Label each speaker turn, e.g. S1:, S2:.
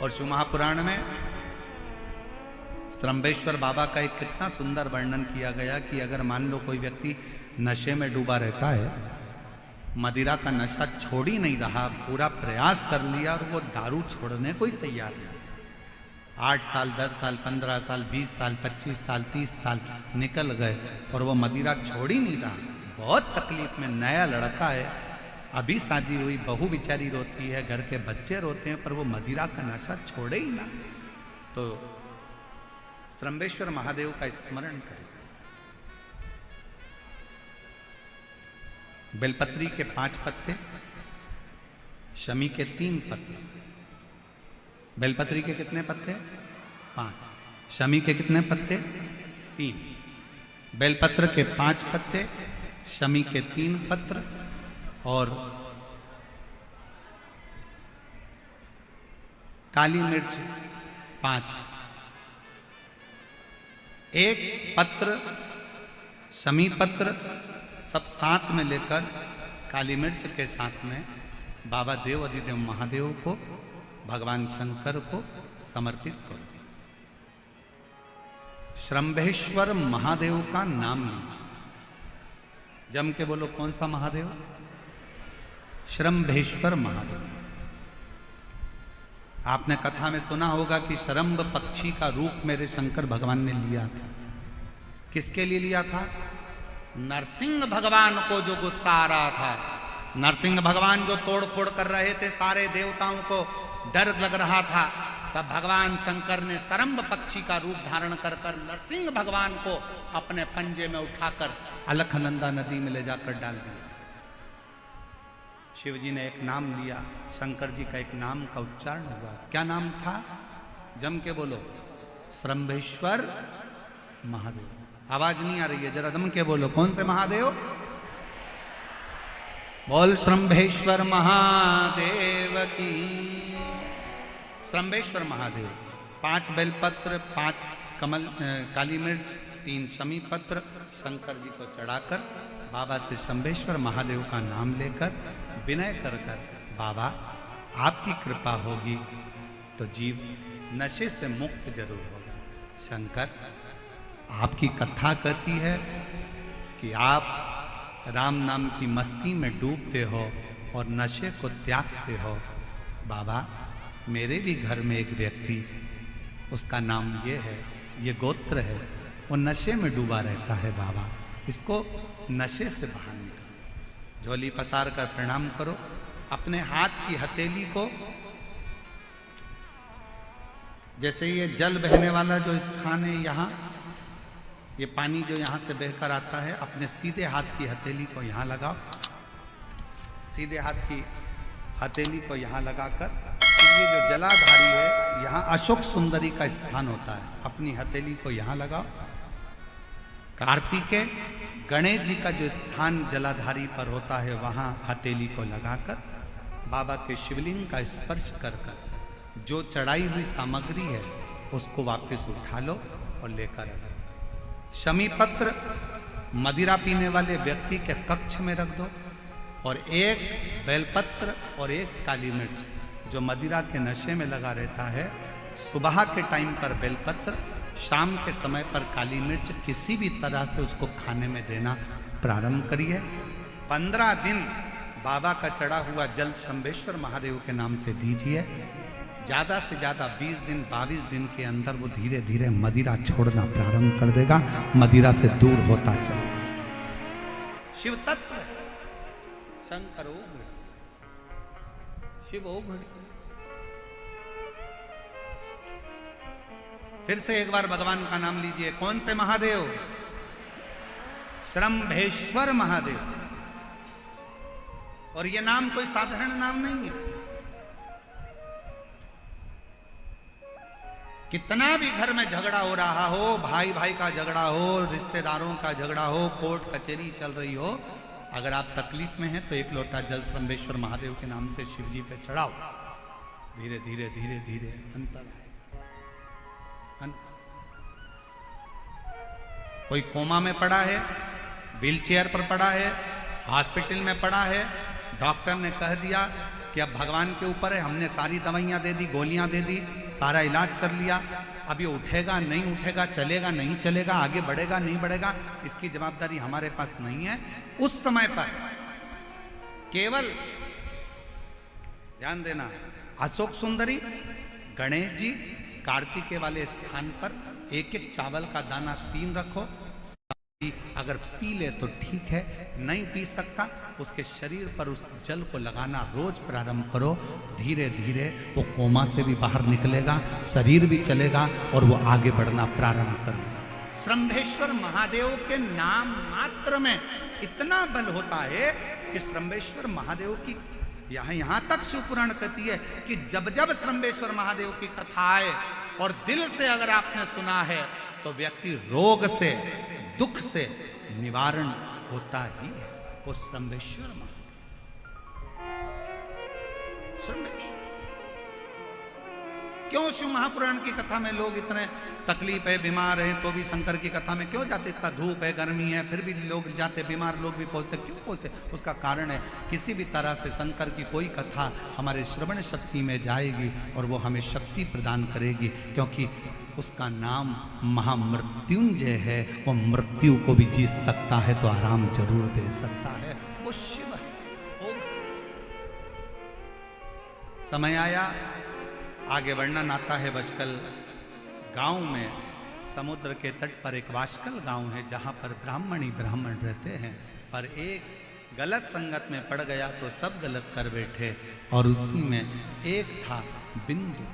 S1: और शिव महापुराण में श्रम्भेश्वर बाबा का एक कितना सुंदर वर्णन किया गया कि अगर मान लो कोई व्यक्ति नशे में डूबा रहता है, मदिरा का नशा छोड़ ही नहीं रहा, पूरा प्रयास कर लिया और वो दारू छोड़ने को ही तैयार नहीं, 8 साल 10 साल 15 साल 20 साल 25 साल 30 साल निकल गए और वो मदिरा छोड़ ही नहीं रहा, बहुत तकलीफ में, नया लड़का है, अभी शादी हुई, बहू बेचारी रोती है, घर के बच्चे रोते हैं, पर वो मदिरा का नशा छोड़े ही ना। तो श्रम्भेश्वर महादेव का स्मरण करें। बेलपत्री के 5 पत्ते, शमी के 3 पत्ते। बेलपत्री के कितने पत्ते? 5। शमी के कितने पत्ते? 3। बेलपत्र के 5 पत्ते, शमी के 3 पत्र और काली मिर्च 5। एक पत्र, शमी पत्र सब साथ में लेकर काली मिर्च के साथ में बाबा देव अधिदेव महादेव को, भगवान शंकर को समर्पित करो। श्रम्भेश्वर महादेव का नाम लीजिए, जम के बोलो, कौन सा महादेव? श्रम्भेश्वर महादेव। आपने कथा में सुना होगा कि शरम्भ पक्षी का रूप मेरे शंकर भगवान ने लिया था। किसके लिए लिया था? नरसिंह भगवान को जो गुस्सा आ रहा था, नरसिंह भगवान जो तोड़ फोड़ कर रहे थे, सारे देवताओं को डर लग रहा था, तब भगवान शंकर ने शरम्भ पक्षी का रूप धारण कर नरसिंह भगवान को अपने पंजे में उठाकर अलखनंदा नदी में ले जाकर डाल दिया। शिव जी ने एक नाम लिया, शंकर जी का एक नाम का उच्चारण हुआ। क्या नाम था? जम के बोलो, श्रम्भेश्वर महादेव। आवाज नहीं आ रही है, जरा दम के बोलो, कौन से महादेव? बोल श्रम्भेश्वर महादेव की। श्रम्भेश्वर महादेव, 5 बेलपत्र, 5 कमल काली मिर्च, 3 शमी पत्र शंकर जी को चढ़ाकर बाबा से श्रम्भेश्वर महादेव का नाम लेकर विनय कर बाबा आपकी कृपा होगी तो जीव नशे से मुक्त जरूर होगा। शंकर, आपकी कथा कहती है कि आप राम नाम की मस्ती में डूबते हो और नशे को त्यागते हो। बाबा, मेरे भी घर में एक व्यक्ति, उसका नाम ये है, ये गोत्र है, वो नशे में डूबा रहता है। बाबा, इसको नशे से बाहर निकालो। झोली पसार कर प्रणाम करो, अपने हाथ की हथेली को, जैसे ये जल बहने वाला जो स्थान है यहाँ, ये पानी जो यहाँ से बहकर आता है, अपने सीधे हाथ की हथेली को यहाँ लगाओ, सीधे हाथ की हथेली को यहाँ लगाकर, ये जो जलाधारी है, यहाँ अशोक सुंदरी का स्थान होता है, अपनी हथेली को यहाँ लगाओ। कार्तिकेय गणेश जी का जो स्थान जलाधारी पर होता है, वहाँ हथेली को लगाकर बाबा के शिवलिंग का स्पर्श कर कर जो चढ़ाई हुई सामग्री है उसको वापस उठा लो और लेकर आ। शमी पत्र मदिरा पीने वाले व्यक्ति के कक्ष में रख दो, और एक बेलपत्र और एक काली मिर्च जो मदिरा के नशे में लगा रहता है, सुबह के टाइम पर बेलपत्र, शाम के समय पर काली मिर्च, किसी भी तरह से उसको खाने में देना प्रारंभ करिए। 15 दिन बाबा का चढ़ा हुआ जल श्रम्भेश्वर महादेव के नाम से दीजिए। ज़्यादा से ज़्यादा 20 दिन 22 दिन के अंदर वो धीरे धीरे मदिरा छोड़ना प्रारंभ कर देगा, मदिरा से दूर होता चले। शिव तत्व है, शंकर ओघड़, शिव ओघड़। फिर से एक बार भगवान का नाम लीजिए। कौन से महादेव? श्रम्भेश्वर महादेव। और ये नाम कोई साधारण नाम नहीं है। कितना भी घर में झगड़ा हो रहा हो, भाई भाई का झगड़ा हो, रिश्तेदारों का झगड़ा हो, कोर्ट कचहरी चल रही हो, अगर आप तकलीफ में हैं तो एक लोटा जल श्रम्भेश्वर महादेव के नाम से शिव जी पे चढ़ाओ। धीरे धीरे धीरे धीरे अंतर। कोई कोमा में पड़ा है, व्हीलचेयर पर पड़ा है, हॉस्पिटल में पड़ा है, डॉक्टर ने कह दिया कि अब भगवान के ऊपर है, हमने सारी दवाइयां दे दी, गोलियां दे दी, सारा इलाज कर लिया, अब ये उठेगा नहीं उठेगा, चलेगा नहीं चलेगा, आगे बढ़ेगा नहीं बढ़ेगा, इसकी जवाबदारी हमारे पास नहीं है। उस समय पर केवल ध्यान देना, अशोक सुंदरी, गणेश जी, कार्तिकेय वाले स्थान पर एक एक चावल का दाना 3 रखो। अगर पी ले तो ठीक है, नहीं पी सकता उसके शरीर पर उस जल को लगाना रोज प्रारंभ करो। धीरे धीरे वो कोमा से भी बाहर निकलेगा, शरीर भी चलेगा और वो आगे बढ़ना प्रारंभ करेगा। श्रंभेश्वर महादेव के नाम मात्र में इतना बल होता है कि श्रंभेश्वर महादेव की यहां तक शिवपुराण कहती है कि जब जब श्रंभेश्वर महादेव की कथा आए और दिल से अगर आपने सुना है तो व्यक्ति रोग से, दुख से निवारण होता ही है। वो श्रंभेश्वर महादेव, श्रंभेश्वर। क्यों शिव महापुराण की कथा में लोग इतने तकलीफ है, बीमार है तो भी शंकर की कथा में क्यों जाते? इतना धूप है, गर्मी है, फिर भी लोग जाते, बीमार लोग भी पहुंचते, क्यों पहुंचते? उसका कारण है किसी भी तरह से शंकर की कोई कथा हमारे श्रवण शक्ति में जाएगी और वो हमें शक्ति प्रदान करेगी, क्योंकि उसका नाम महामृत्युंजय है। वो मृत्यु को भी जीत सकता है तो आराम जरूर दे सकता है, वो शिव है। समय आया, आगे वर्णन आता है। बचकल गांव में समुद्र के तट पर एक वाशकल गांव है जहां पर ब्राह्मण ही ब्राह्मण रहते हैं, पर एक गलत संगत में पड़ गया तो सब गलत कर बैठे। और उसी में एक था बिंदु।